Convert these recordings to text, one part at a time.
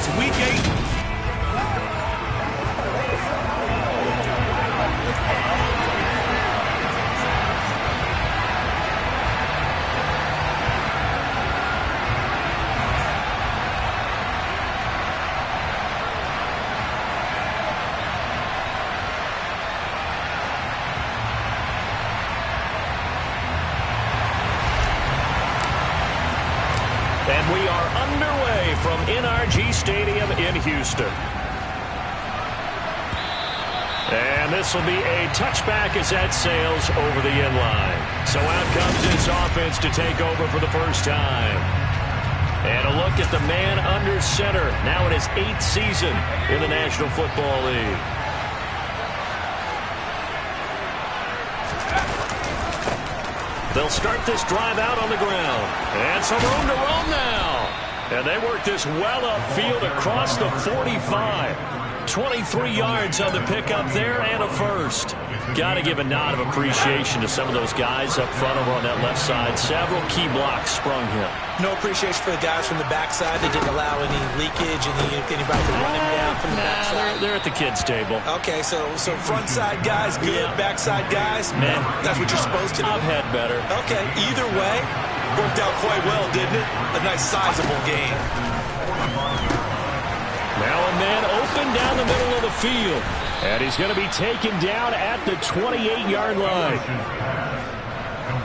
It's Week 8. And we are underway from NRG Stadium in Houston. And this will be a touchback as that sails over the end line. So out comes this offense to take over for the first time. And a look at the man under center, now in his 8th season in the National Football League. They'll start this drive out on the ground. And some room to roam now. And they work this well upfield across the 45. 23 yards on the pickup there and a first. Got to give a nod of appreciation to some of those guys up front over on that left side. Several key blocks sprung here. No appreciation for the guys from the backside. They didn't allow any leakage, anybody to run him down from the backside. They're at the kids' table. Okay, so front side guys, good. Yeah. Backside guys, man, that's what you're supposed to do. I've had better. Okay, either way, worked out quite well, didn't it? A nice sizable game. Now a man open down the middle of the field. And he's going to be taken down at the 28-yard line.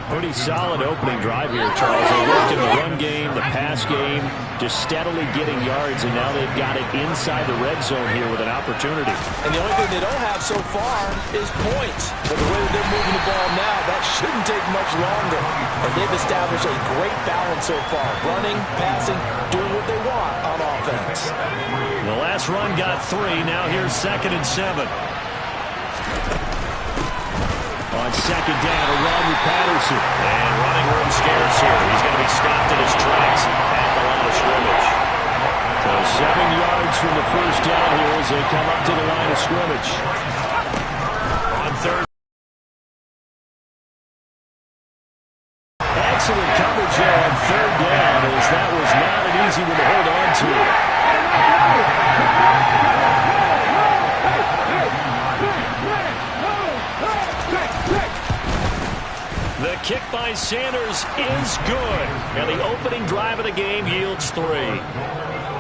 Pretty solid opening drive here, Charles. They worked in the run game, the pass game, just steadily getting yards, and now they've got it inside the red zone here with an opportunity. And the only thing they don't have so far is points. But the way that they're moving the ball now, that shouldn't take much longer. And they've established a great balance so far. Running, passing, doing what they want on offense. The last run got 3. Now here's 2nd and 7. On second down, a run with Patterson. And running room scarce here. He's going to be stopped in his tracks at the line of scrimmage. So 7 yards from the first down here as they come up to the line of scrimmage. On third. Excellent coverage there on third down, as that was not an easy one to hold on to. The kick by Sanders is good. And the opening drive of the game yields 3.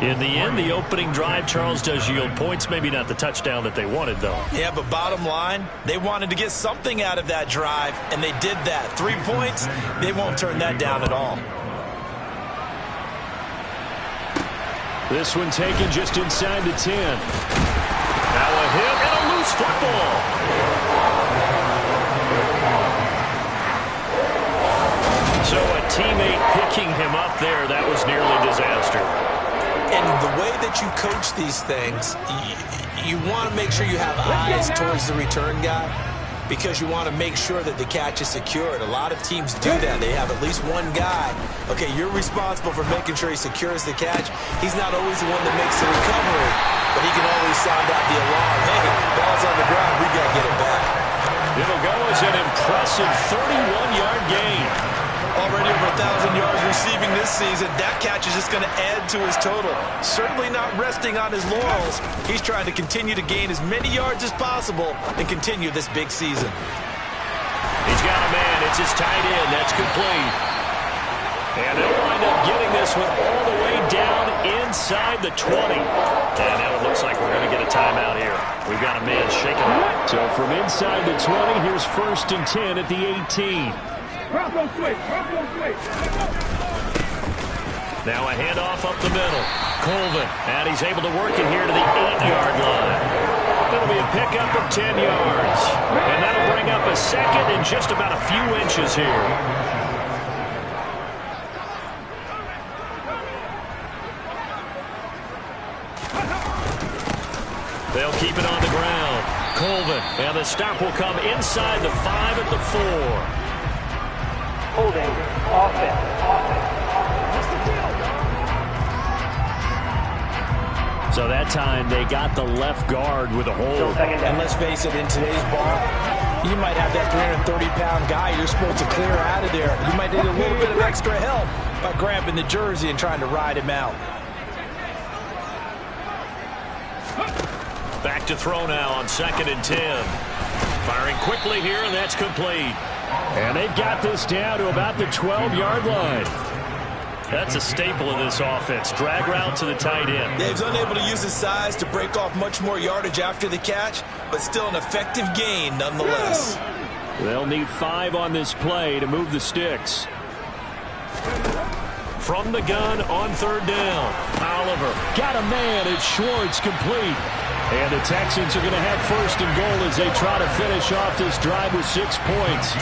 In the end, the opening drive, Charles, does yield points. Maybe not the touchdown that they wanted, though. Yeah, but bottom line, they wanted to get something out of that drive, and they did that. 3 points, they won't turn that down at all. This one taken just inside the 10. Now a hit and a loose football. So a teammate picking him up there, that was nearly disaster. And the way that you coach these things, you want to make sure you have eyes towards the return guy, because you want to make sure that the catch is secured. A lot of teams do that. They have at least one guy. Okay, you're responsible for making sure he secures the catch. He's not always the one that makes the recovery, but he can always sound out the alarm. Hey, ball's on the ground. We got to get it back. It'll go as an impressive 31-yard gain. Already over 1,000 yards receiving this season. That catch is just going to add to his total. Certainly not resting on his laurels. He's trying to continue to gain as many yards as possible and continue this big season. He's got a man. It's his tight end. That's complete. And they'll wind up getting this one all the way down inside the 20. And now it looks like we're going to get a timeout here. We've got a man shaking up. So from inside the 20, here's 1st and 10 at the 18. Now a handoff up the middle. Colvin, and he's able to work it here to the 8-yard line. That'll be a pickup of 10 yards. And that'll bring up a 2nd and just about a few inches here. They'll keep it on the ground. Colvin, and the stop will come inside the 5 at the 4. Holding, offense. So that time they got the left guard with a hold. And let's face it, in today's ball, you might have that 330-pound guy you're supposed to clear out of there. You might need a little bit of extra help by grabbing the jersey and trying to ride him out. Back to throw now on 2nd and 10. Firing quickly here, and that's complete. And they've got this down to about the 12-yard line. That's a staple of this offense. Drag route to the tight end. Dave's unable to use his size to break off much more yardage after the catch, but still an effective gain nonetheless. They'll need 5 on this play to move the sticks. From the gun on 3rd down. Oliver got a man. It's Schwartz, complete. And the Texans are going to have 1st and goal as they try to finish off this drive with 6 points.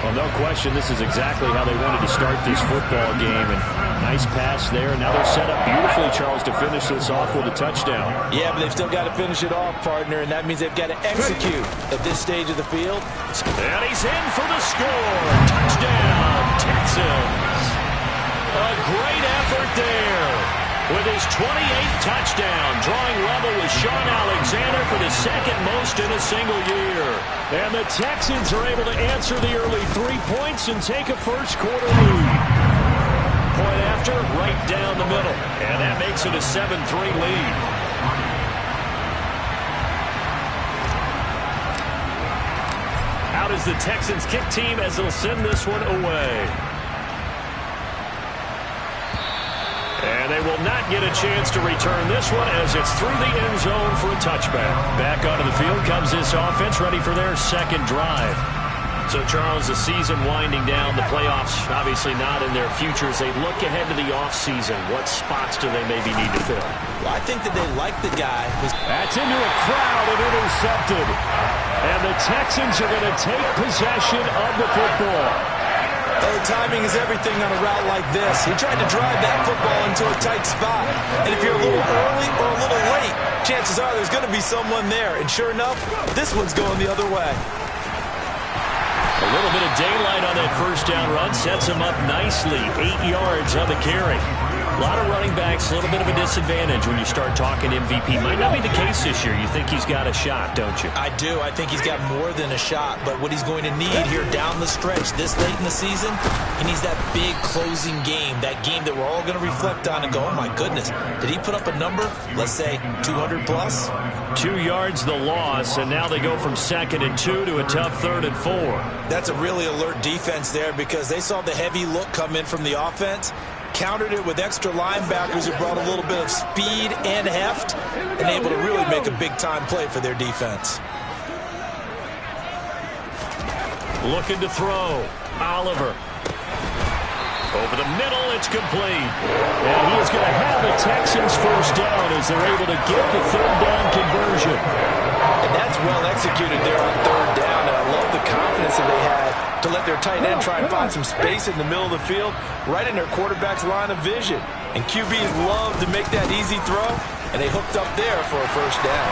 Well, no question, this is exactly how they wanted to start this football game. And nice pass there. Now they're set up beautifully, Charles, to finish this off with a touchdown. Yeah, but they've still got to finish it off, partner, and that means they've got to execute at this stage of the field. And he's in for the score. Touchdown, Texans. A great effort there. With his 28th touchdown, drawing level with Sean Alexander for the 2nd most in a single year. And the Texans are able to answer the early 3 points and take a first-quarter lead. Point after, right down the middle. And that makes it a 7-3 lead. Out is the Texans kick team as they'll send this one away. And they will not get a chance to return this one as it's through the end zone for a touchback. Back onto the field comes this offense, ready for their 2nd drive. So, Charles, the season winding down, the playoffs obviously not in their future. As they look ahead to the offseason, what spots do they maybe need to fill? Well, I think that they like the guy. That's into a crowd and intercepted. And the Texans are going to take possession of the football. Oh, timing is everything on a route like this. He tried to drive that football into a tight spot. And if you're a little early or a little late, chances are there's going to be someone there. And sure enough, this one's going the other way. A little bit of daylight on that first down run sets him up nicely. 8 yards on the carry. A lot of running backs, a little bit of a disadvantage when you start talking MVP. Might not be the case this year. You think he's got a shot, don't you? I do. I think he's got more than a shot. But what he's going to need here down the stretch this late in the season, he needs that big closing game. That game that we're all going to reflect on and go, oh, my goodness, did he put up a number, let's say, 200 plus? 2 yards the loss, and now they go from 2nd and 2 to a tough 3rd and 4. That's a really alert defense there because they saw the heavy look come in from the offense, countered it with extra linebackers who brought a little bit of speed and heft, and able to really make a big-time play for their defense. Looking to throw. Oliver. Over the middle, it's complete. And he is going to have the Texans 1st down as they're able to get the 3rd down conversion. And that's well executed there on 3rd down, and I love the confidence that they had to let their tight end try and find some space in the middle of the field, right in their quarterback's line of vision. And QBs love to make that easy throw, and they hooked up there for a 1st down.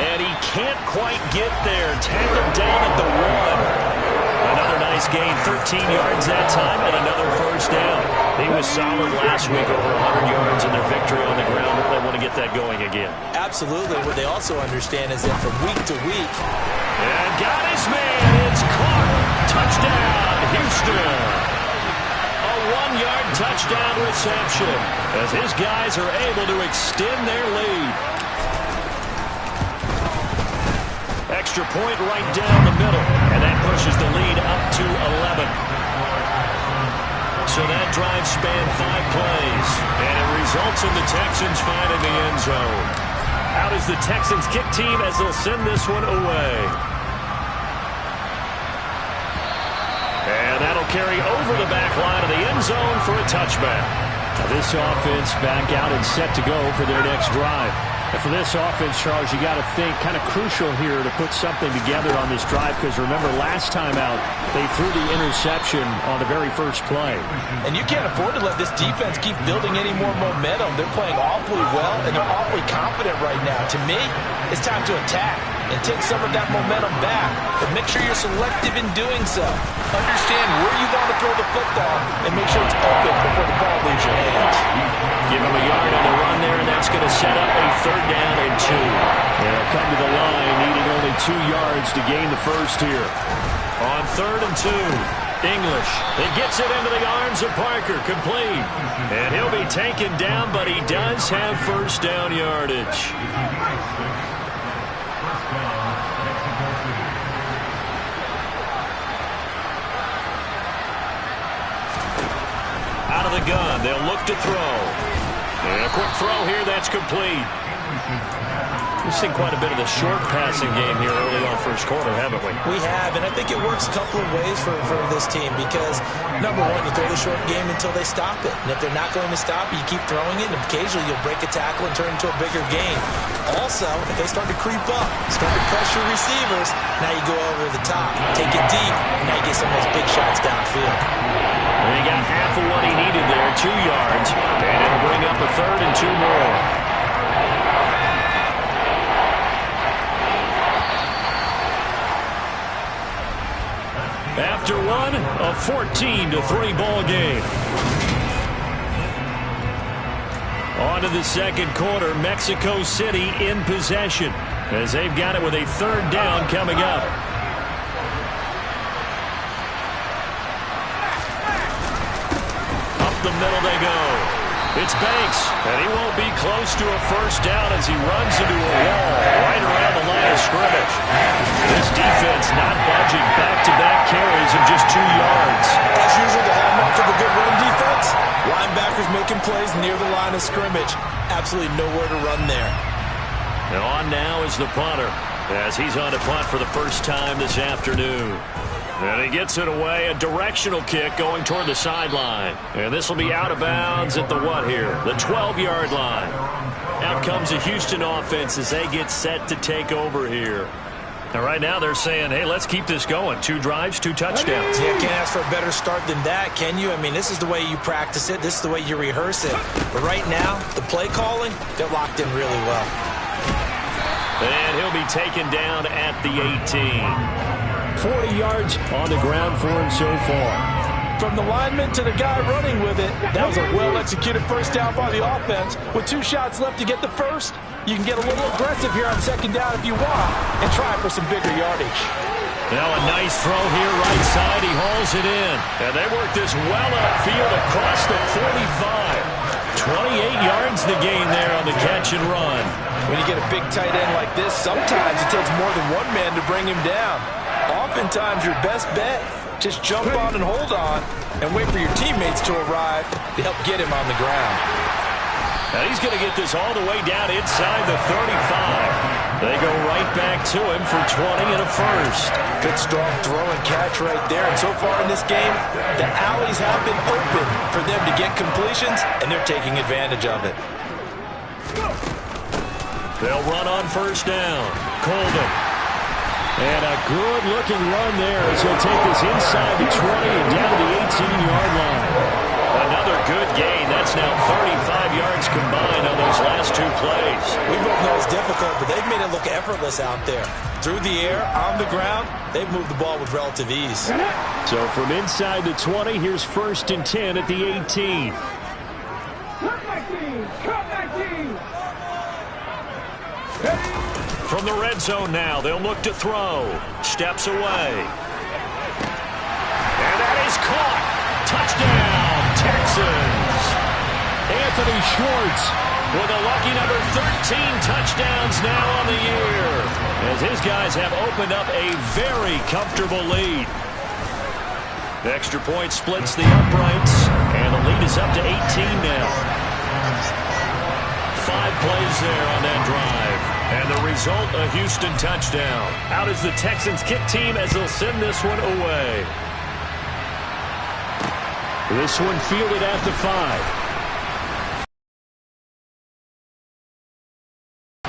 And he can't quite get there. Tackled down at the 1. Another nice gain, 13 yards that time, and another 1st down. He was solid last week, over 100 yards in their victory on the ground. They want to get that going again. Absolutely. What they also understand is that from week to week. And got his man. It's caught. Touchdown, Houston. A 1-yard touchdown reception as his guys are able to extend their lead. Extra point right down the middle, and that pushes the lead up to 11. So that drive spanned 5 plays, and it results in the Texans finding the end zone. Out is the Texans kick team as they'll send this one away. And that'll carry over the back line of the end zone for a touchback. Now this offense back out and set to go for their next drive. And for this offense, Charles, you got to think kind of crucial here to put something together on this drive because remember last time out they threw the interception on the very first play. And you can't afford to let this defense keep building any more momentum. They're playing awfully well and they're awfully confident right now. To me, it's time to attack. and take some of that momentum back. But make sure you're selective in doing so. Understand where you want to throw the football and make sure it's open before the ball leaves your hands. Give him a yard on the run there, and that's going to set up a 3rd down and 2. They'll come to the line, needing only 2 yards to gain the first here. On 3rd and 2, English. He gets it into the arms of Parker, complete. And he'll be taken down, but he does have 1st down yardage. Out of the gun, they'll look to throw. And a quick throw here, that's complete. We've seen quite a bit of the short passing game here early on 1st quarter, haven't we? We have, and I think it works a couple of ways for this team because, number one, you throw the short game until they stop it. And if they're not going to stop it, you keep throwing it, and occasionally you'll break a tackle and turn it into a bigger gain. Also, if they start to creep up, start to pressure receivers, now you go over the top, take it deep, and now you get some of those big shots downfield. And he got half of what he needed there, 2 yards, and it'll bring up a 3rd and 2 more. After one, a 14-3 ball game. On to the 2nd quarter, Mexico City in possession as they've got it with a 3rd down coming up. Up the middle they go. It's Banks, and he won't be close to a 1st down as he runs into a wall right around the line of scrimmage. This defense not budging, back-to-back carries of just 2 yards. As usual, the hallmark of a good run defense, linebackers making plays near the line of scrimmage. Absolutely nowhere to run there. And on now is the punter as he's on to punt for the 1st time this afternoon. And he gets it away, a directional kick going toward the sideline. And this will be out of bounds at the what here? The 12-yard line. Out comes the Houston offense as they get set to take over here. And right now they're saying, hey, let's keep this going. 2 drives, 2 touchdowns. Yeah, can't ask for a better start than that, can you? I mean, this is the way you practice it. This is the way you rehearse it. But right now, the play calling, they're locked in really well. And he'll be taken down at the 18. 40 yards on the ground for him so far. From the lineman to the guy running with it, that was a well-executed 1st down by the offense. With 2 shots left to get the 1st, you can get a little aggressive here on 2nd down if you want and try for some bigger yardage. Now a nice throw here right side. He hauls it in. And they work this well upfield across the 45. 28 yards the gain there on the catch and run. When you get a big tight end like this, sometimes it takes more than one man to bring him down. Oftentimes, your best bet, just jump on and hold on and wait for your teammates to arrive to help get him on the ground. Now he's going to get this all the way down inside the 35. They go right back to him for 20 and a 1st. Good, strong throw and catch right there. And so far in this game, the alleys have been open for them to get completions, and they're taking advantage of it. They'll run on 1st down. Colvin. And a good-looking run there as he'll take this inside the 20 and down to the 18-yard line. Another good gain. That's now 35 yards combined on those last 2 plays. We both know it's difficult, but they've made it look effortless out there. Through the air, on the ground, they've moved the ball with relative ease. So from inside the 20, here's 1st and 10 at the 18. Cut back team! Cut back team! From the red zone now, they'll look to throw. Steps away. And that is caught. Touchdown, Texans. Anthony Schwartz with a lucky number 13 touchdowns now on the year, as his guys have opened up a very comfortable lead. The extra point splits the uprights, and the lead is up to 18 now. 5 plays there on that drive. And the result, a Houston touchdown. Out is the Texans kick team as they'll send this one away. This one fielded at the 5.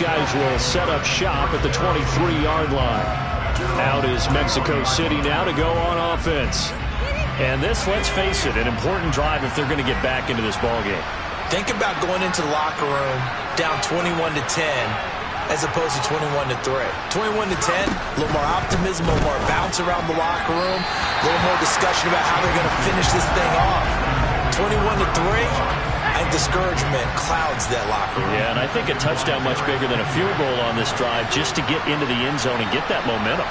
Guys will set up shop at the 23-yard line. Out is Mexico City now to go on offense. And this, let's face it, an important drive if they're going to get back into this ballgame. Think about going into the locker room down 21-10 as opposed to 21-3. 21-10, a little more optimism, a little more bounce around the locker room, a little more discussion about how they're going to finish this thing off. 21-3, I think discouragement clouds that locker room. Yeah, and I think a touchdown much bigger than a field goal on this drive just to get into the end zone and get that momentum.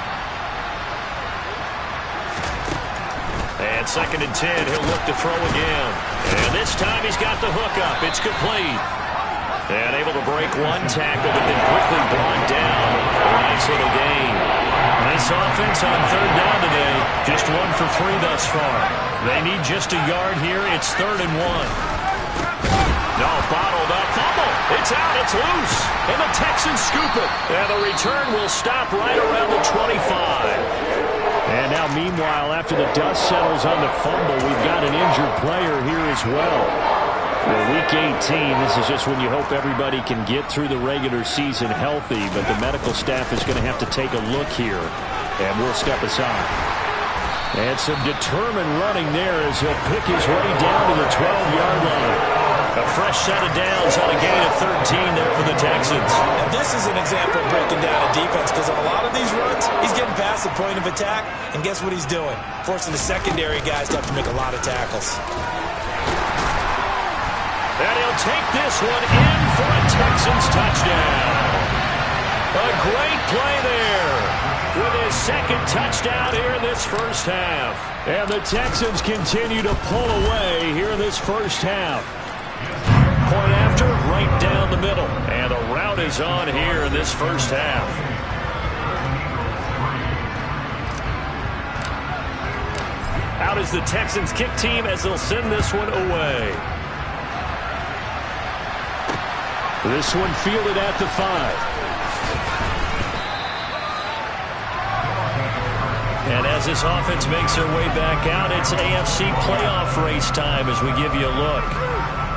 And 2nd and 10, he'll look to throw again. And this time he's got the hook up. It's complete. And able to break one tackle, but then quickly brought down. A nice little gain. Nice offense on 3rd down today. Just 1 for 3 thus far. They need just a yard here. It's 3rd and 1. No, bottled up. Fumble. It's out. It's loose. And the Texans scoop it. And the return will stop right around the 25. And now, meanwhile, after the dust settles on the fumble, we've got an injured player here as well. Well, Week 18, this is just when you hope everybody can get through the regular season healthy, but the medical staff is going to have to take a look here, and we'll step aside. And some determined running there as he'll pick his way down to the 12-yard line. A fresh set of downs on a gain of 13 there for the Texans. And this is an example of breaking down a defense, because on a lot of these runs, he's getting past the point of attack, and guess what he's doing? Forcing the secondary guys to have to make a lot of tackles. And he'll take this one in for a Texans touchdown. A great play there with his 2nd touchdown here in this first half. And the Texans continue to pull away here in this first half. Point after, right down the middle. And the route is on here in this first half. Out is the Texans kick team as they'll send this one away. This one fielded at the 5. And as this offense makes their way back out, it's AFC playoff race time as we give you a look.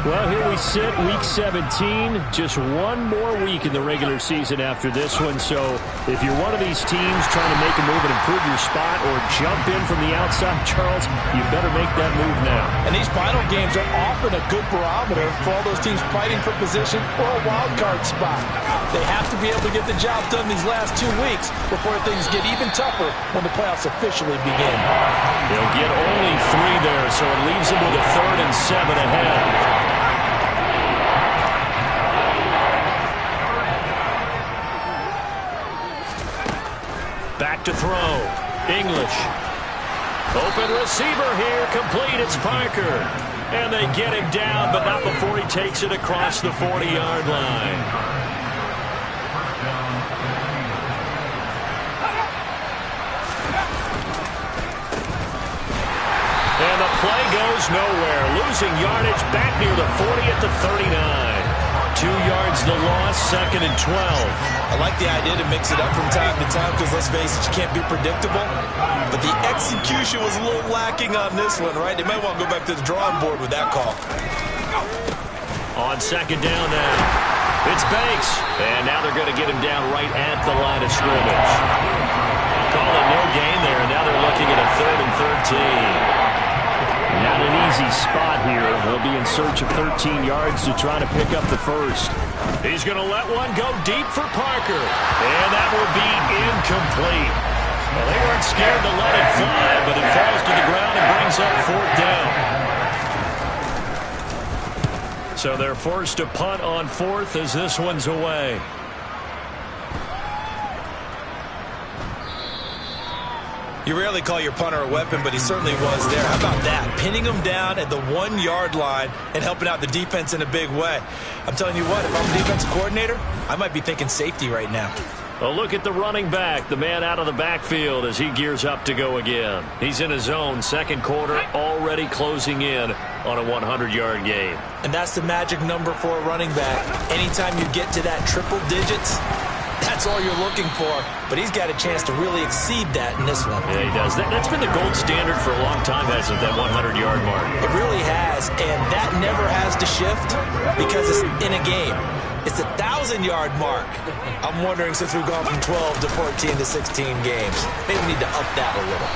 Well, here we sit, Week 17. Just one more week in the regular season after this one. So if you're one of these teams trying to make a move and improve your spot or jump in from the outside, Charles, you better make that move now. And these final games are often a good barometer for all those teams fighting for position or a wild card spot. They have to be able to get the job done these last 2 weeks before things get even tougher when the playoffs officially begin. They'll get only 3 there, so it leaves them with a 3rd and 7 ahead. Back to throw. English. Open receiver here. Complete. It's Parker. And they get him down, but not before he takes it across the 40-yard line. And the play goes nowhere. Losing yardage back near the 40 at the 39. 2 yards the loss, 2nd and 12. I like the idea to mix it up from time to time because, let's face it, you can't be predictable. But the execution was a little lacking on this one, right? They might want to go back to the drawing board with that call. On 2nd down now, it's Banks. And now they're going to get him down right at the line of scrimmage. Call it no gain there, and now they're looking at a 3rd and 13. Not an easy spot here. They'll be in search of 13 yards to try to pick up the first. He's going to let one go deep for Parker. And that will be incomplete. Well, they weren't scared to let it fly, but it falls to the ground and brings up 4th down. So they're forced to punt on 4th as this one's away. You rarely call your punter a weapon, but he certainly was there. How about that? Pinning him down at the 1-yard line and helping out the defense in a big way. I'm telling you what, if I'm a defensive coordinator, I might be thinking safety right now. A look at the running back, the man out of the backfield as he gears up to go again. He's in his zone, 2nd quarter, already closing in on a 100-yard game. And that's the magic number for a running back. Anytime you get to that triple digits, that's all you're looking for. But he's got a chance to really exceed that in this one. Yeah, he does. That's been the gold standard for a long time, hasn't it, that 100-yard mark? It really has, and that never has to shift because it's in a game. It's a 1,000-yard mark. I'm wondering, since we've gone from 12 to 14 to 16 games, maybe we need to up that a little.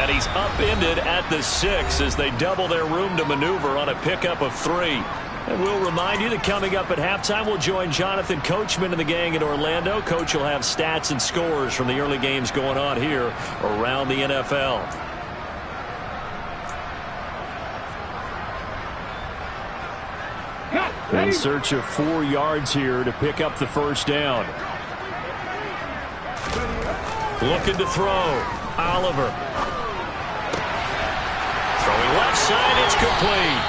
And he's upended at the 6 as they double their room to maneuver on a pickup of 3. And we'll remind you that coming up at halftime, we'll join Jonathan Coachman and the gang in Orlando. Coach will have stats and scores from the early games going on here around the NFL. In search of 4 yards here to pick up the first down. Looking to throw. Oliver. Throwing left side, it's complete.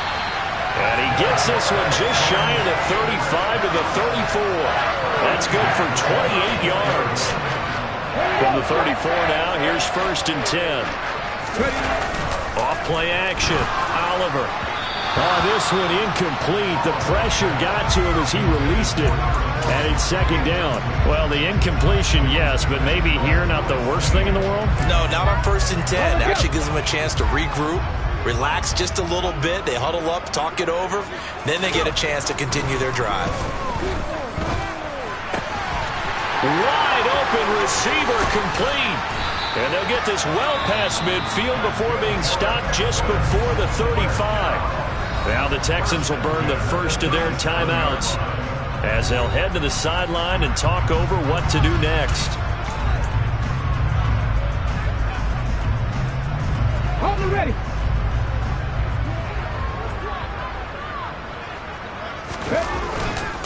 And he gets this one just shy of the 35 to the 34. That's good for 28 yards. From the 34 now, here's 1st and 10. Off play action. Oliver. Oh, this one incomplete. The pressure got to him as he released it. And it's 2nd down. Well, the incompletion, yes, but maybe here not the worst thing in the world? No, not on 1st and 10. Actually gives them a chance to regroup, relax just a little bit. They huddle up, talk it over. Then they get a chance to continue their drive. Wide open receiver complete. And they'll get this well past midfield before being stopped just before the 35. Now the Texans will burn the first of their timeouts as they'll head to the sideline and talk over what to do next. Hold it ready.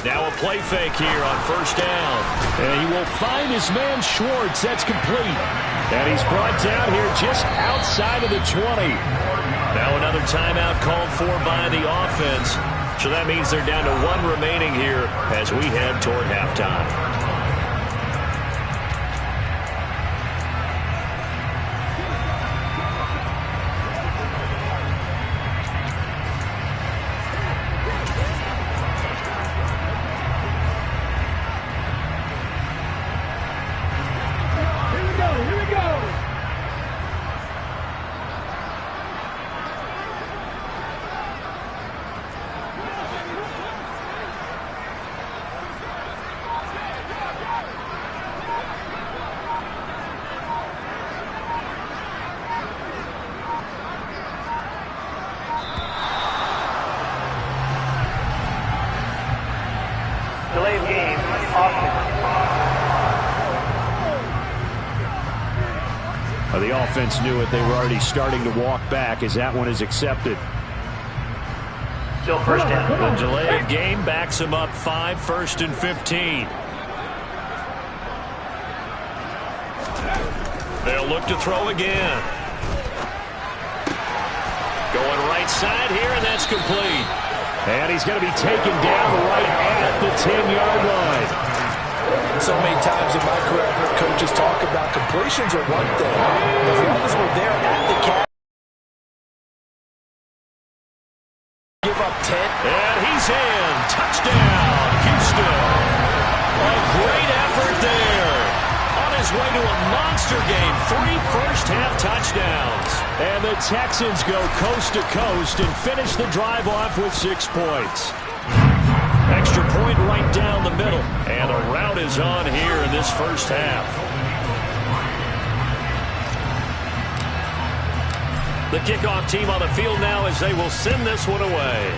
Now a play fake here on 1st down. And he will find his man Schwartz. That's complete. And he's brought down here just outside of the 20. Now another timeout called for by the offense. So that means they're down to 1 remaining here as we head toward halftime. Delay of game, offense. The offense knew it. They were already starting to walk back as that one is accepted. Still 1st down. The delay of game backs him up 5, 1st and 15. They'll look to throw again. Going right side here, and that's complete. And he's going to be taken down right at the 10-yard line. So many times in my career, I've heard coaches talk about completions are one thing. As long as we're there at the catch, give up 10. And he's in. Touchdown, Houston. A great effort there. On his way to a monster game. 3 first-half touchdowns. And the Texans go coast to coast and finish the drive off with 6 points. Extra point right down the middle. And a rout is on here in this first half. The kickoff team on the field now as they will send this one away.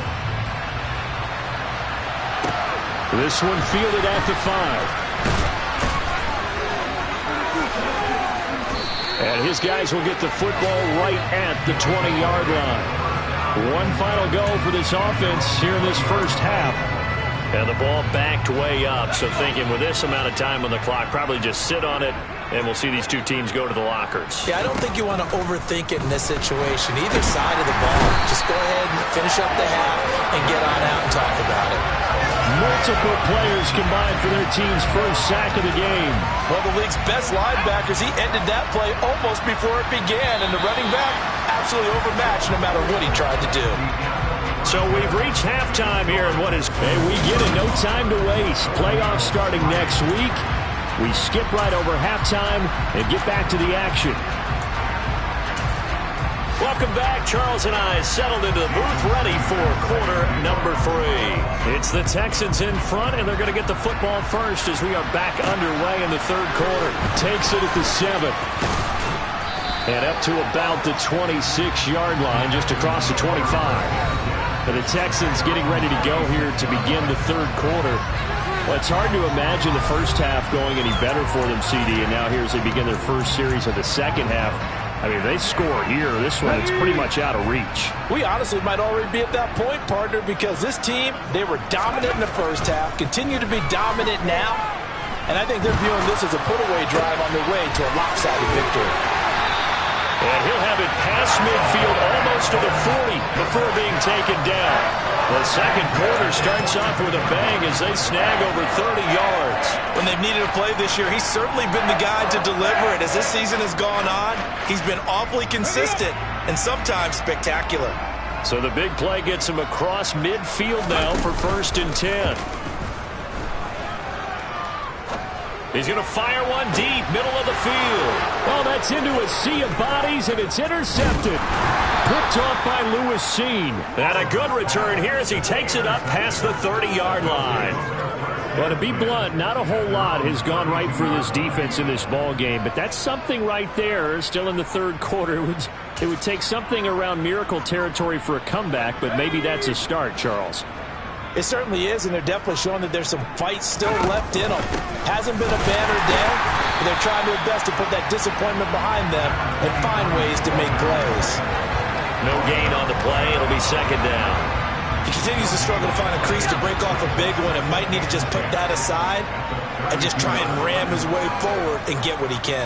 This one fielded at the 5. And his guys will get the football right at the 20-yard line. One final go for this offense here in this first half. And the ball backed way up, so thinking with this amount of time on the clock, probably just sit on it, and we'll see these two teams go to the lockers. Yeah, I don't think you want to overthink it in this situation. Either side of the ball, just go ahead and finish up the half and get on out and talk about it. Multiple players combined for their team's first sack of the game. One of the league's best linebackers, he ended that play almost before it began, and the running back absolutely overmatched no matter what he tried to do. So we've reached halftime here in what is, and we get it, no time to waste. Playoffs starting next week. We skip right over halftime and get back to the action. Welcome back. Charles and I settled into the booth ready for quarter number 3. It's the Texans in front, and they're going to get the football first as we are back underway in the third quarter. Takes it at the 7. And up to about the 26-yard line, just across the 25. And the Texans getting ready to go here to begin the third quarter. Well, it's hard to imagine the first half going any better for them, CD, and now here as they begin their first series of the second half. I mean, they score here. This one, it's pretty much out of reach. We honestly might already be at that point, partner, because this team, they were dominant in the first half, continue to be dominant now, and I think they're viewing this as a put-away drive on their way to a lopsided victory. And he'll have it past midfield almost to the 40 before being taken down. The second quarter starts off with a bang as they snag over 30 yards. When they've needed a play this year, he's certainly been the guy to deliver it. As this season has gone on, he's been awfully consistent and sometimes spectacular. So the big play gets him across midfield now for 1st and 10. He's going to fire one deep, middle of the field. Oh, that's into a sea of bodies, and it's intercepted. Picked off by Lewis Cine. And a good return here as he takes it up past the 30-yard line. Well, to be blunt, not a whole lot has gone right for this defense in this ball game, but that's something right there. Still in the third quarter. It would take something around miracle territory for a comeback, but maybe that's a start, Charles. It certainly is, and they're definitely showing that there's some fight still left in them. Hasn't been a banner day, but they're trying their best to put that disappointment behind them and find ways to make plays. No gain on the play. It'll be second down. He continues to struggle to find a crease to break off a big one and might need to just put that aside and just try and ram his way forward and get what he can.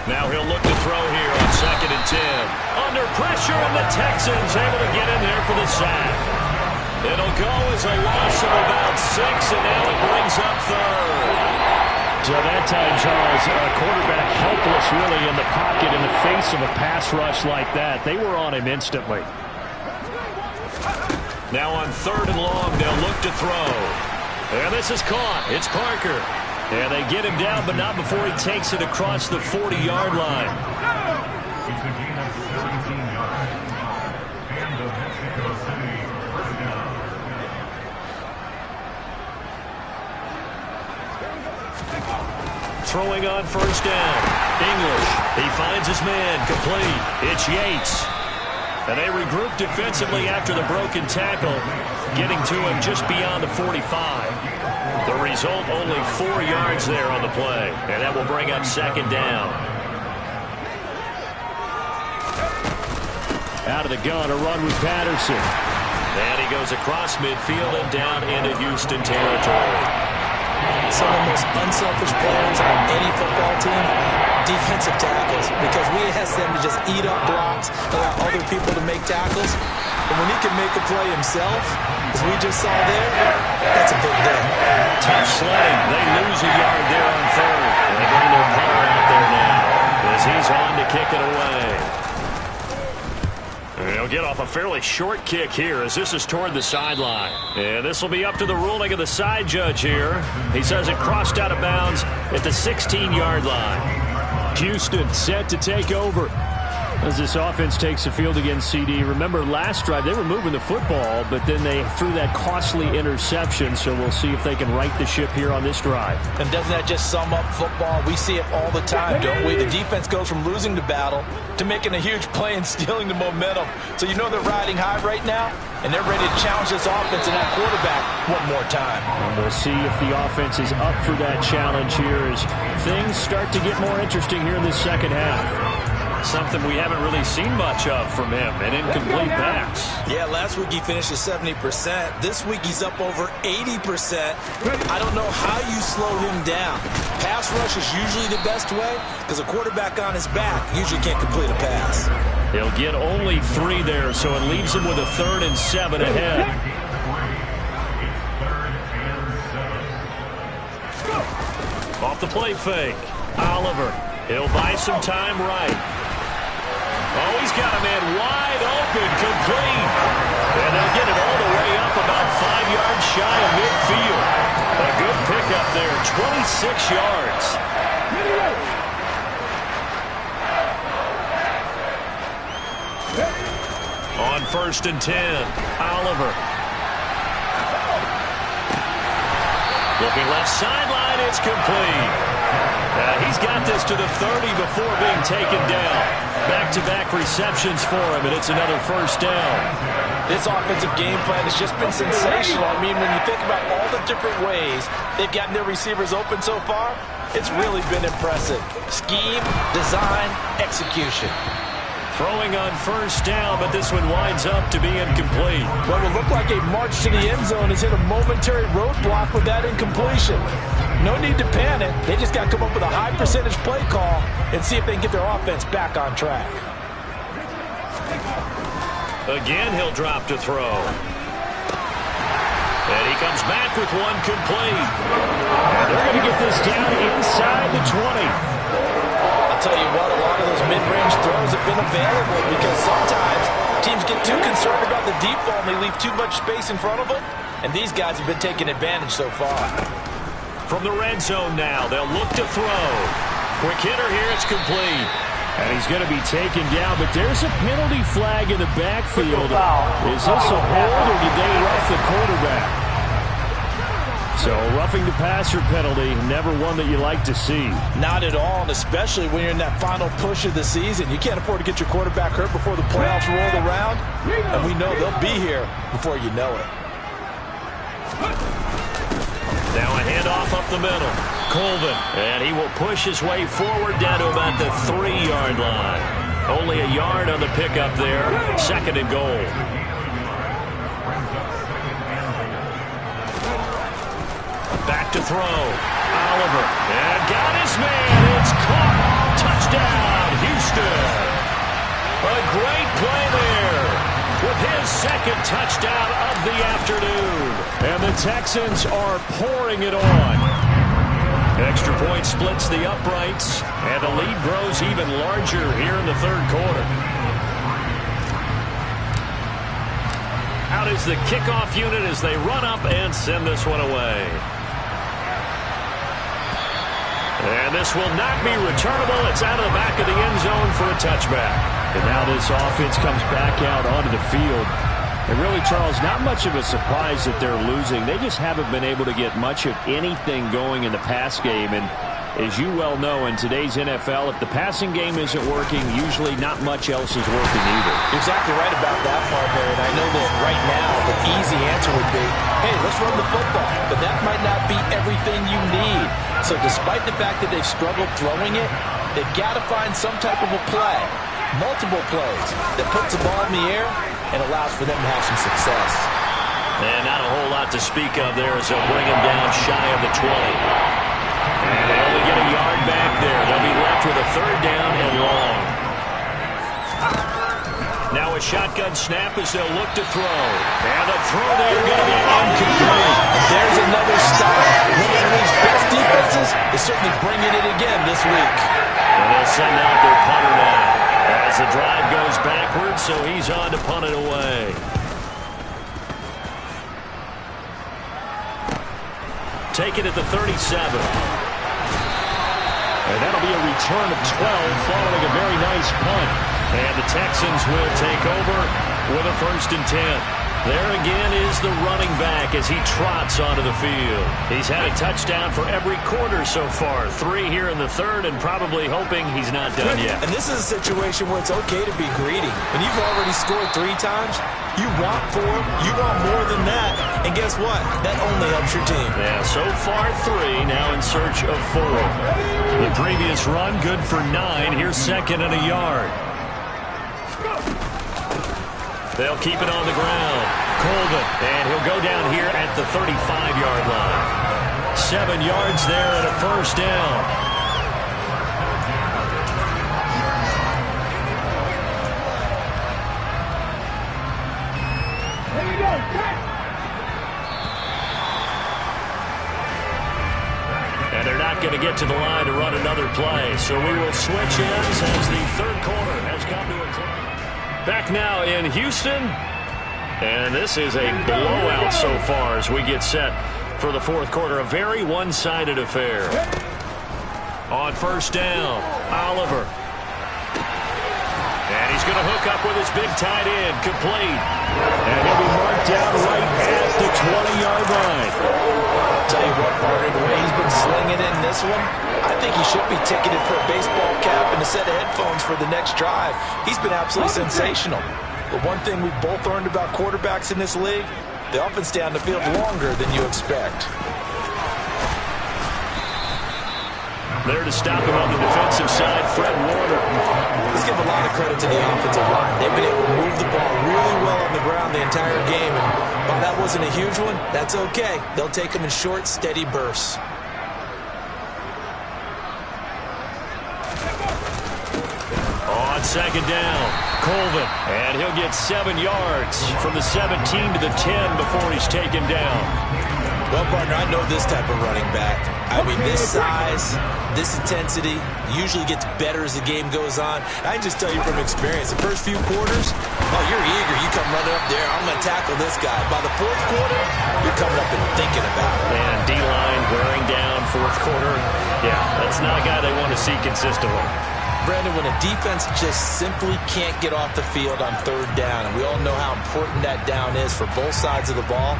Now he'll look to throw here on 2nd and 10. Under pressure, and the Texans able to get in there for the sack. It'll go as a loss of about 6, and now it brings up 3rd. So that time, Charles, quarterback helpless really in the pocket in the face of a pass rush like that. They were on him instantly. Now on 3rd and long, they'll look to throw. And this is caught. It's Parker. And they get him down, but not before he takes it across the 40-yard line. Throwing on 1st down. English. He finds his man. Complete. It's Yates. And they regroup defensively after the broken tackle, getting to him just beyond the 45. The result, only 4 yards there on the play. And that will bring up 2nd down. Out of the gun, a run with Patterson. And he goes across midfield and down into Houston territory. Some of the most unselfish players on any football team, defensive tackles, because we ask them to just eat up blocks, allow other people to make tackles. But when he can make a play himself, as we just saw there, that's a big day. Tough sledding. They lose a yard there on 3rd. And they bring their punter out there now as he's on to kick it away. And he'll get off a fairly short kick here as this is toward the sideline. And this will be up to the ruling of the side judge here. He says it crossed out of bounds at the 16-yard line. Houston set to take over as this offense takes the field against CD. Remember, last drive, they were moving the football, but then they threw that costly interception, so we'll see if they can right the ship here on this drive. And doesn't that just sum up football? We see it all the time, don't we? The defense goes from losing the battle to making a huge play and stealing the momentum. So you know they're riding high right now, and they're ready to challenge this offense and that quarterback one more time. And we'll see if the offense is up for that challenge here as things start to get more interesting here in the second half. Something we haven't really seen much of from him, an incomplete pass. Yeah, last week he finished at 70%. This week he's up over 80%. I don't know how you slow him down. Pass rush is usually the best way because a quarterback on his back usually can't complete a pass. He'll get only 3 there, so it leaves him with a 3rd and 7 ahead. Off the play fake. Oliver. He'll buy some time right. Oh, he's got a man wide open, complete. And they'll get it all the way up about 5 yards shy of midfield. A good pickup there, 26 yards. On 1st and 10, Oliver. Looking left sideline, it's complete. He's got this to the 30 before being taken down. Back-to-back receptions for him, and it's another first down. This offensive game plan has just been sensational. I mean, when you think about all the different ways they've gotten their receivers open so far, it's really been impressive. Scheme, design, execution. Throwing on first down, but this one winds up to be incomplete. What will look like a march to the end zone has hit a momentary roadblock with that incompletion. No need to panic. They just got to come up with a high percentage play call and see if they can get their offense back on track. Again, he'll drop to throw. And he comes back with one complete. And they're going to get this down inside the 20. I'll tell you what, a lot of those mid-range throws have been available because sometimes teams get too concerned about the deep ball and they leave too much space in front of them. And these guys have been taking advantage so far. From the red zone now, they'll look to throw. Quick hitter here, it's complete. And he's going to be taken down, but there's a penalty flag in the backfield. Is this a hold or did they rough the quarterback? So roughing the passer penalty, never one that you like to see. Not at all, and especially when you're in that final push of the season. You can't afford to get your quarterback hurt before the playoffs roll around, and we know they'll be here before you know it. Now a handoff up the middle. Colvin, and he will push his way forward down to about the 3-yard line. Only a yard on the pickup there. 2nd and goal. Back to throw. Oliver, and got his man. It's caught. Touchdown, Houston. A great play there with his 2nd touchdown of the afternoon. And the Texans are pouring it on. Extra point splits the uprights, and the lead grows even larger here in the 3rd quarter. Out is the kickoff unit as they run up and send this one away. And this will not be returnable. It's out of the back of the end zone for a touchback. And now this offense comes back out onto the field. And really, Charles, not much of a surprise that they're losing. They just haven't been able to get much of anything going in the pass game. And as you well know, in today's NFL, if the passing game isn't working, usually not much else is working either. You're exactly right about that, partner. And I know that right now the easy answer would be, hey, let's run the football. But that might not be everything you need. So despite the fact that they've struggled throwing it, they've got to find some type of a play, multiple plays, that puts the ball in the air and allows for them to have some success. And not a whole lot to speak of there as they'll bring him down shy of the 20. And they only get a yard back there. They'll be left with a 3rd down and long. Now a shotgun snap as they'll look to throw. And the throw there going to be incomplete. There's another stop. One of the league's best defenses is certainly bringing it again this week. And they'll send out their punter now as the drive goes backwards, so he's on to punt it away. Take it at the 37. And that'll be a return of 12 following a very nice punt. And the Texans will take over with a 1st and 10. There again is the running back as he trots onto the field. He's had a touchdown for every quarter so far. 3 here in the 3rd and probably hoping he's not done yet. And this is a situation where it's okay to be greedy. When you've already scored 3 times, you want 4, you want more than that. And guess what? That only helps your team. Yeah, so far 3, now in search of 4. The previous run, good for 9. Here's 2nd and a yard. They'll keep it on the ground. Colvin, and he'll go down here at the 35-yard line. 7 yards there and a 1st down. Here we go. And they're not going to get to the line to run another play. So we will switch ends as the 3rd quarter has come to a close. Back now in Houston, and this is a blowout so far as we get set for the 4th quarter. A very one-sided affair. On 1st down, Oliver. And he's going to hook up with his big tight end, complete. And he'll be marked down right at the 20-yard line. Tell you what, partner, the way he's been slinging in this one, I think he should be ticketed for a baseball cap and a set of headphones for the next drive. He's been absolutely sensational. The one thing we've both learned about quarterbacks in this league, they often stay on the field longer than you expect. There to stop him on the defensive side, Fred Warner. Let's give a lot of credit to the offensive line. They've been able to move the ball really well on the ground the entire game. And while that wasn't a huge one, that's okay. They'll take them in short, steady bursts. On second down, Colvin. And he'll get 7 yards from the 17 to the 10 before he's taken down. Well, partner, I know this type of running back. I mean, this size, this intensity usually gets better as the game goes on. I can just tell you from experience, the first few quarters, oh, you're eager. You come running up there, I'm going to tackle this guy. By the fourth quarter, you're coming up and thinking about it. And D-line wearing down fourth quarter. Yeah, that's not a guy they want to see consistently. Brandon, when a defense just simply can't get off the field on third down, and we all know how important that down is for both sides of the ball,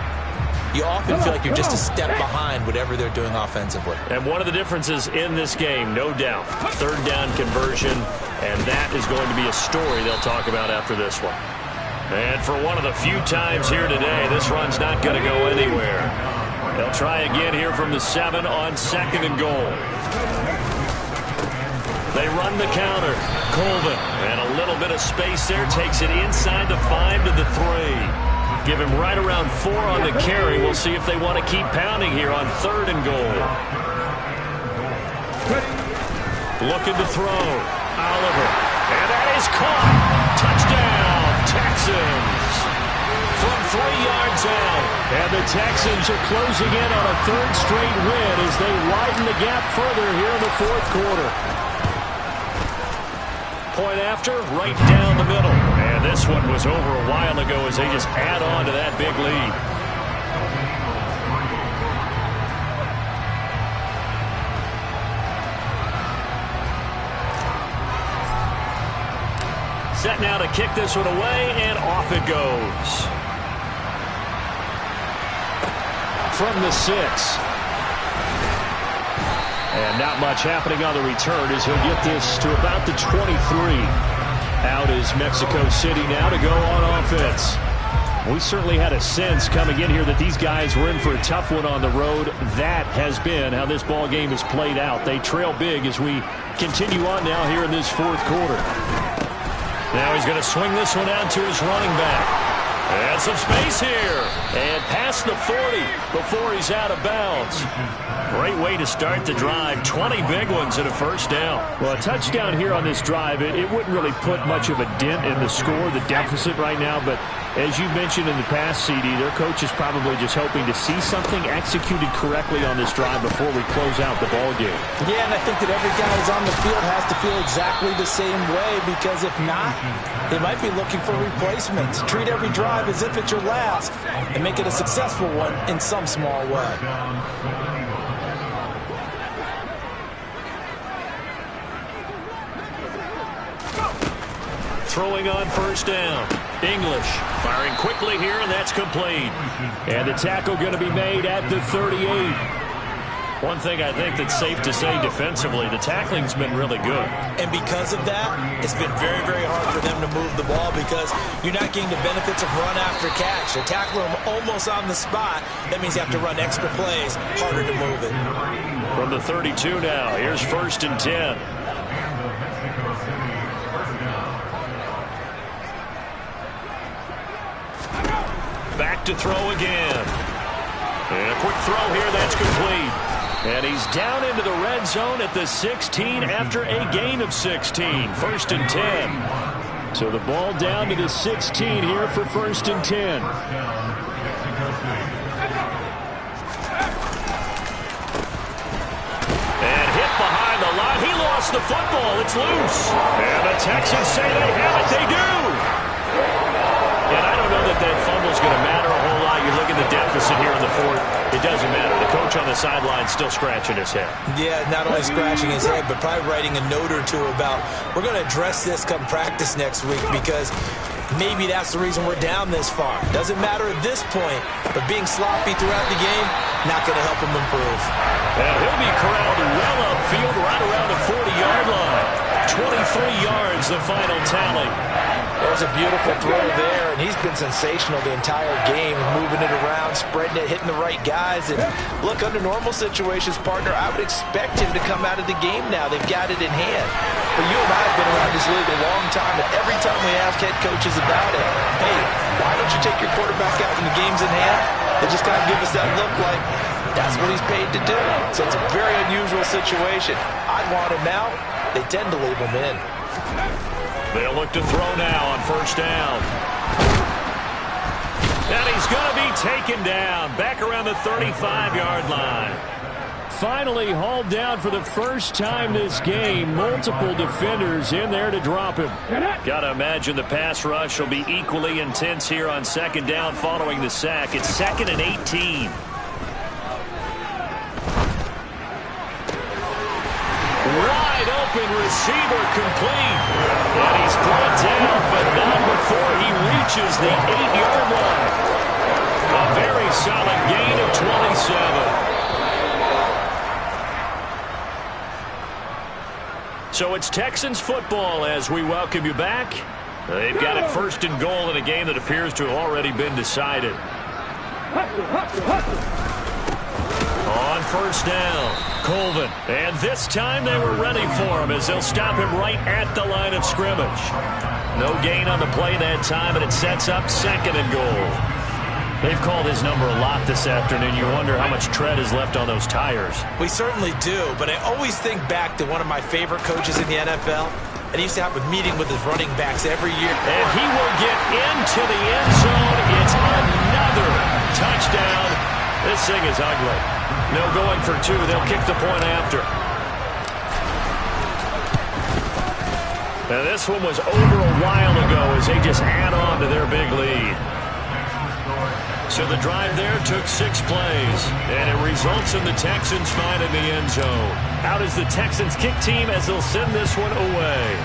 you often feel like you're just a step behind whatever they're doing offensively. And one of the differences in this game, no doubt, third down conversion, and that is going to be a story they'll talk about after this one. And for one of the few times here today, this run's not going to go anywhere. They'll try again here from the 7 on second and goal. They run the counter. Colvin, and a little bit of space there, takes it inside the 5 to the 3. Give him right around 4 on the carry. We'll see if they want to keep pounding here on third and goal. Looking to throw. Oliver. And that is caught. Touchdown, Texans. From 3 yards out. And the Texans are closing in on a third straight win as they widen the gap further here in the fourth quarter. Point after, right down the middle. And this one was over a while ago as they just add on to that big lead. Set now to kick this one away, and off it goes. From the 6. And not much happening on the return as he'll get this to about the 23. Out is Mexico City now to go on offense. We certainly had a sense coming in here that these guys were in for a tough one on the road. That has been how this ball game has played out. They trail big as we continue on now here in this fourth quarter. Now he's going to swing this one out to his running back. And some space here. And past the 40 before he's out of bounds. Great way to start the drive. 20 big ones and a first down. Well, a touchdown here on this drive, it wouldn't really put much of a dent in the score, the deficit right now. But as you mentioned in the past, CD, their coach is probably just hoping to see something executed correctly on this drive before we close out the ball game. Yeah, and I think that every guy who's on the field has to feel exactly the same way, because if not, they might be looking for replacements. Treat every drive as if it's your last and make it a successful one in some small way. Throwing on first down. English firing quickly here, and that's complete. And the tackle going to be made at the 38. One thing I think that's safe to say defensively, the tackling's been really good. And because of that, it's been very, very hard for them to move the ball because you're not getting the benefits of run after catch. They're tackling them almost on the spot. That means you have to run extra plays, harder to move it. From the 32 now, here's first and 10. Back to throw again. And a quick throw here, that's complete. And he's down into the red zone at the 16 after a gain of 16. First and 10. So the ball down to the 16 here for first and 10. And hit behind the line. He lost the football. It's loose. And the Texans say they have it. They do. And I don't know that that fumble's going to matter a whole lot. You look at the deficit here in the fourth. It doesn't matter. The coach on the sideline still scratching his head. Yeah, not only scratching his head, but probably writing a note or two about, we're going to address this come practice next week, because maybe that's the reason we're down this far. Doesn't matter at this point, but being sloppy throughout the game, not going to help him improve. And he'll be corralled well upfield right around the 40-yard line. 23 yards, the final tally. There's a beautiful throw there, and he's been sensational the entire game, moving it around, spreading it, hitting the right guys. And look, under normal situations, partner, I would expect him to come out of the game now. They've got it in hand. But you and I have been around this league a long time, and every time we ask head coaches about it, hey, why don't you take your quarterback out when the game's in hand? They just kind of give us that look like that's what he's paid to do. So it's a very unusual situation. I'd want him out. They tend to leave him in. They'll look to throw now on first down. And he's going to be taken down back around the 35-yard line. Finally hauled down for the first time this game. Multiple defenders in there to drop him. Got to imagine the pass rush will be equally intense here on second down following the sack. It's 2nd and 18. Wide open receiver complete. And he's brought down, but not before he reaches the 8-yard line. A very solid gain of 27. So it's Texans football as we welcome you back. They've got it 1st and goal in a game that appears to have already been decided. On first down, Colvin. And this time they were ready for him as they'll stop him right at the line of scrimmage. No gain on the play that time, and it sets up 2nd and goal. They've called his number a lot this afternoon. You wonder how much tread is left on those tires. We certainly do, but I always think back to one of my favorite coaches in the NFL, and he used to have a meeting with his running backs every year. And he will get into the end zone. It's another touchdown. This thing is ugly. No going for 2. They'll kick the point after. Now this one was over a while ago as they just add on to their big lead. So the drive there took 6 plays, and it results in the Texans finding the end zone. Out is the Texans kick team as they'll send this one away.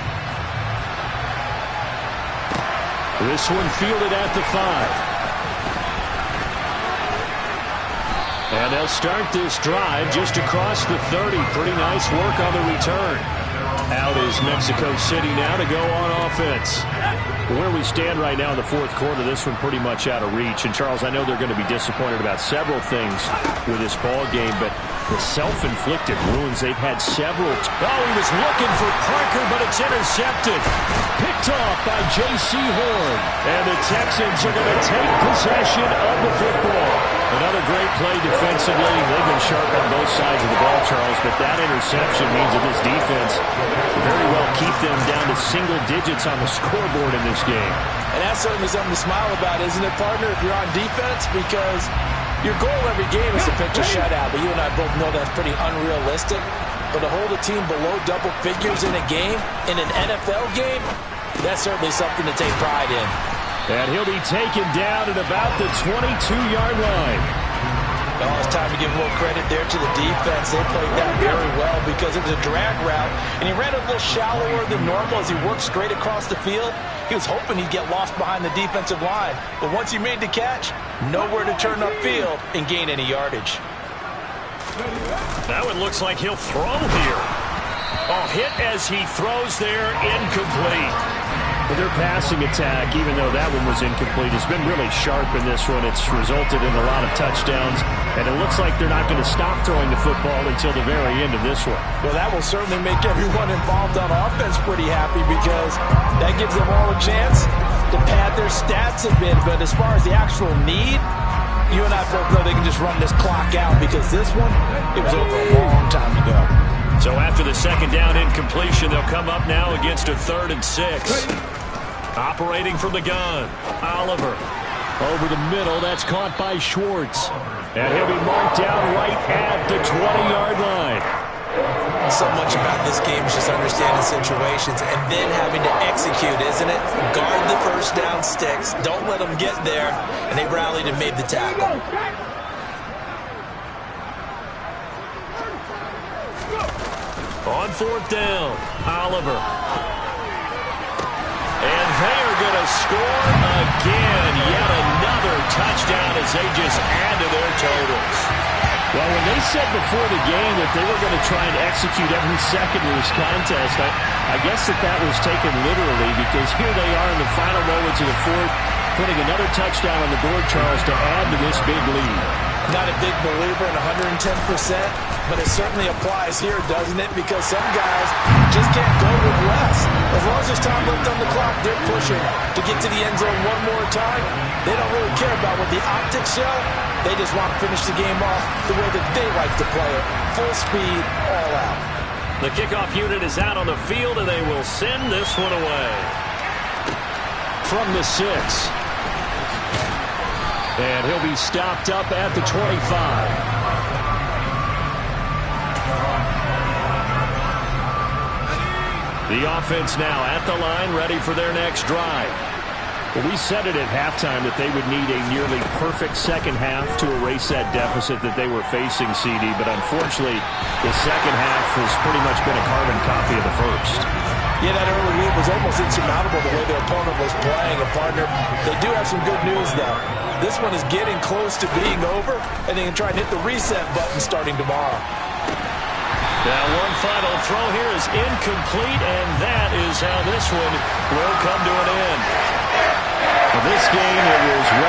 This one fielded at the 5. And they'll start this drive just across the 30. Pretty nice work on the return. Out is Mexico City now to go on offense. Where we stand right now in the 4th quarter, this one pretty much out of reach. And, Charles, I know they're going to be disappointed about several things with this ball game, but the self-inflicted wounds, they've had several. Oh, he was looking for Parker, but it's intercepted. Picked off by J.C. Horn. And the Texans are going to take possession of the football. Another great play defensively. They've been sharp on both sides of the ball, Charles, but that interception means that this defense very well keep them down to single digits on the scoreboard in this game. And that's certainly something to smile about, isn't it, partner, if you're on defense? Because your goal every game is to pitch a shutout, but you and I both know that's pretty unrealistic. But to hold a team below double figures in a game, in an NFL game, that's certainly something to take pride in. And he'll be taken down at about the 22-yard line. Well, it's time to give a little credit there to the defense. They played that very well because it was a drag route, and he ran a little shallower than normal as he worked straight across the field. He was hoping he'd get lost behind the defensive line, but once he made the catch, nowhere to turn upfield and gain any yardage. That one looks like he'll throw here. Oh, hit as he throws there, incomplete. But their passing attack, even though that one was incomplete, has been really sharp in this one. It's resulted in a lot of touchdowns, and it looks like they're not going to stop throwing the football until the very end of this one. Well, that will certainly make everyone involved on offense pretty happy because that gives them all a chance to pad their stats a bit. But as far as the actual need, you and I both know they can just run this clock out because this one, it was over a long time ago. So after the 2nd down incompletion, they'll come up now against a 3rd and 6. Operating from the gun, Oliver. Over the middle, that's caught by Schwartz. And he'll be marked down right at the 20-yard line. So much about this game is just understanding situations and then having to execute, isn't it? Guard the first down sticks. Don't let them get there. And they rallied and made the tackle. On 4th down, Oliver. And they are going to score again. Yet another touchdown as they just add to their totals. Well, when they said before the game that they were going to try and execute every second of this contest, I guess that was taken literally, because here they are in the final moments of the fourth, putting another touchdown on the board, Charles, to add to this big lead. Not a big believer in 110%, but it certainly applies here, doesn't it? Because some guys just can't go with less. As long as there's time left on the clock, they're pushing to get to the end zone one more time. They don't really care about what the optics show. They just want to finish the game off the way that they like to play it. Full speed, all out. The kickoff unit is out on the field, and they will send this one away. From the 6. And he'll be stopped up at the 25. The offense now at the line, ready for their next drive. Well, we said it at halftime that they would need a nearly perfect second half to erase that deficit that they were facing, CD. But unfortunately, the second half has pretty much been a carbon copy of the first. Yeah, that early lead was almost insurmountable the way their opponent was playing. And, partner, they do have some good news, though. This one is getting close to being over, and they can try and hit the reset button starting tomorrow. Now one final throw here is incomplete, and that is how this one will come to an end. For this game, it was